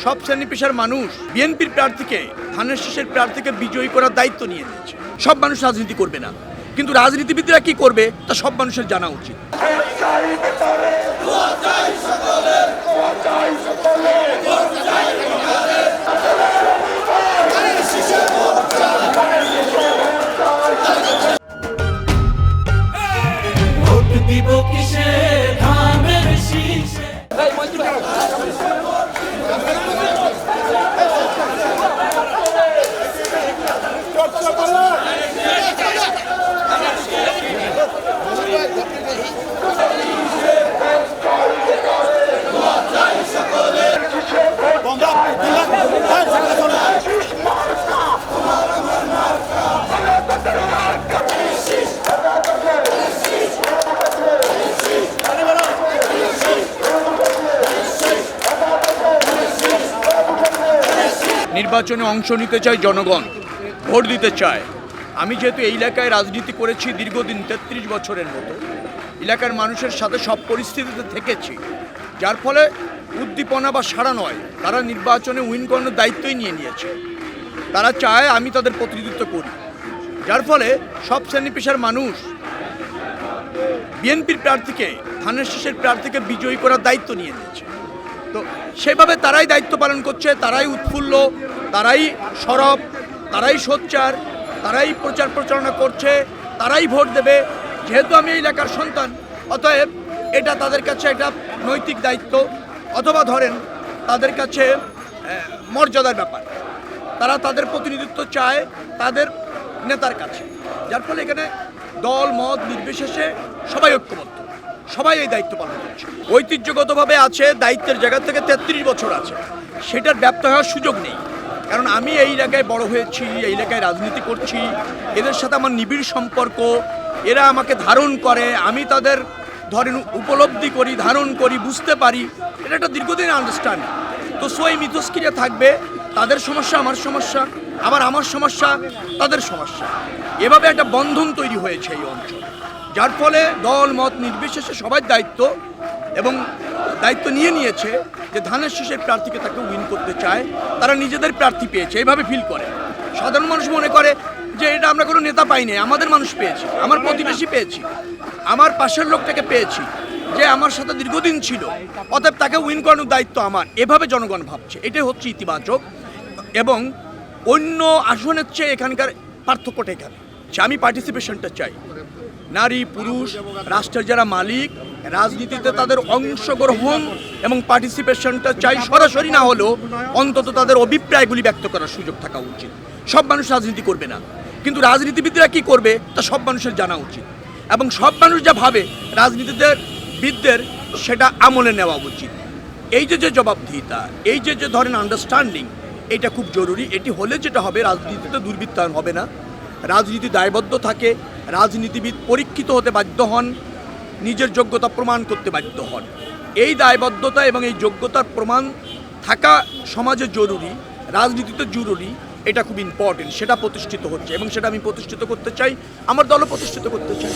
সব শ্রেণী পেশার মানুষ বিএনপির প্রার্থীকে ধানের শীষের প্রার্থীকে বিজয়ী করার দায়িত্ব নিয়ে নিয়েছে। সব মানুষ রাজনীতি করবে না, কিন্তু রাজনীতিবিদরা কি করবে তা সব মানুষের জানা উচিত। নির্বাচনে অংশ নিতে চায় জনগণ, ভোট দিতে চায়। আমি যেহেতু এই এলাকায় রাজনীতি করেছি দীর্ঘদিন 33 বছরের মতো, এলাকার মানুষের সাথে সব পরিস্থিতিতে থেকেছি, যার ফলে উদ্দীপনা বা সাড়া নয়, তারা নির্বাচনে উইন করানোর দায়িত্বই নিয়ে নিয়েছে। তারা চায় আমি তাদের প্রতিনিধিত্ব করি, যার ফলে সব শ্রেণী পেশার মানুষ বিএনপির প্রার্থীকে ধানের শীষের প্রার্থীকে বিজয়ী করার দায়িত্ব নিয়ে নিয়েছে। তো সেভাবে তারাই দায়িত্ব পালন করছে, তারাই উৎফুল্ল, তারাই সরব, তারাই সোচ্চার, তারাই প্রচার প্রচারণা করছে, তারাই ভোট দেবে। যেহেতু আমি এই এলাকার সন্তান, অতএব এটা তাদের কাছে একটা নৈতিক দায়িত্ব, অথবা ধরেন তাদের কাছে মর্যাদার ব্যাপার। তারা তাদের প্রতিনিধিত্ব চায় তাদের নেতার কাছে, যার ফলে এখানে দল মত নির্বিশেষে সবাই ঐক্যবদ্ধ, সবাই এই দায়িত্ব পালন করছে। ঐতিহ্যগতভাবে আছে, দায়িত্বের জায়গা থেকে 33 বছর আছে, সেটার ব্যপ্ত হওয়ার সুযোগ নেই। কারণ আমি এই এলাকায় বড় হয়েছি, এই এলাকায় রাজনীতি করছি, এদের সাথে আমার নিবিড় সম্পর্ক, এরা আমাকে ধারণ করে, আমি তাদের ধরেন উপলব্ধি করি, ধারণ করি, বুঝতে পারি, এটা একটা দীর্ঘদিন আন্ডারস্ট্যান্ডিং। তো এই মিথস্ক্রিয়া থাকবে, তাদের সমস্যা আমার সমস্যা, আবার আমার সমস্যা তাদের সমস্যা, এভাবে একটা বন্ধন তৈরি হয়েছে এই অঞ্চল, যার ফলে দল মত নির্বিশেষে সবাই দায়িত্ব এবং দায়িত্ব নিয়ে নিয়েছে যে ধানের শীষের প্রার্থীকে তাকে উইন করতে চায়, তারা নিজেদের প্রার্থী পেয়েছে এইভাবে ফিল করে। সাধারণ মানুষ মনে করে যে এটা আমরা কোনো নেতা পাইনি, আমাদের মানুষ পেয়েছি, আমার প্রতিবেশী পেয়েছি, আমার পাশের লোকটাকে পেয়েছি, যে আমার সাথে দীর্ঘদিন ছিল, অতএব তাকে উইন করানোর দায়িত্ব আমার, এভাবে জনগণ ভাবছে। এটাই হচ্ছে ইতিবাচক। এবং অন্য আসনের চেয়ে এখানকার পার্থক্যটা এখানে আমি পার্টিসিপেশনটা চাই। নারী পুরুষ রাষ্ট্রের যারা মালিক, রাজনীতিতে তাদের অংশগ্রহণ এবং পার্টিসিপেশনটা চাই, সরাসরি না হলেও অন্তত তাদের অভিপ্রায়গুলি ব্যক্ত করার সুযোগ থাকা উচিত। সব মানুষ রাজনীতি করবে না, কিন্তু রাজনীতিবিদরা কি করবে তা সব মানুষের জানা উচিত, এবং সব মানুষ যা ভাবে রাজনীতিবিদদের সেটা আমলে নেওয়া উচিত। এই যে জবাবদিহিতা, এই যে ধরেন আন্ডারস্ট্যান্ডিং, এটা খুব জরুরি। এটি হলে যেটা হবে, রাজনীতিতে দুর্বৃত্তায়ন হবে না, রাজনীতি দায়বদ্ধ থাকে, রাজনীতিবিদ পরীক্ষিত হতে বাধ্য হন, নিজের যোগ্যতা প্রমাণ করতে বাধ্য হন। এই দায়বদ্ধতা এবং এই যোগ্যতার প্রমাণ থাকা সমাজে জরুরি, রাজনীতিতে জরুরি, এটা খুব ইম্পর্টেন্ট। সেটা প্রতিষ্ঠিত হচ্ছে এবং সেটা আমি প্রতিষ্ঠিত করতে চাই, আমার দলও প্রতিষ্ঠিত করতে চাই।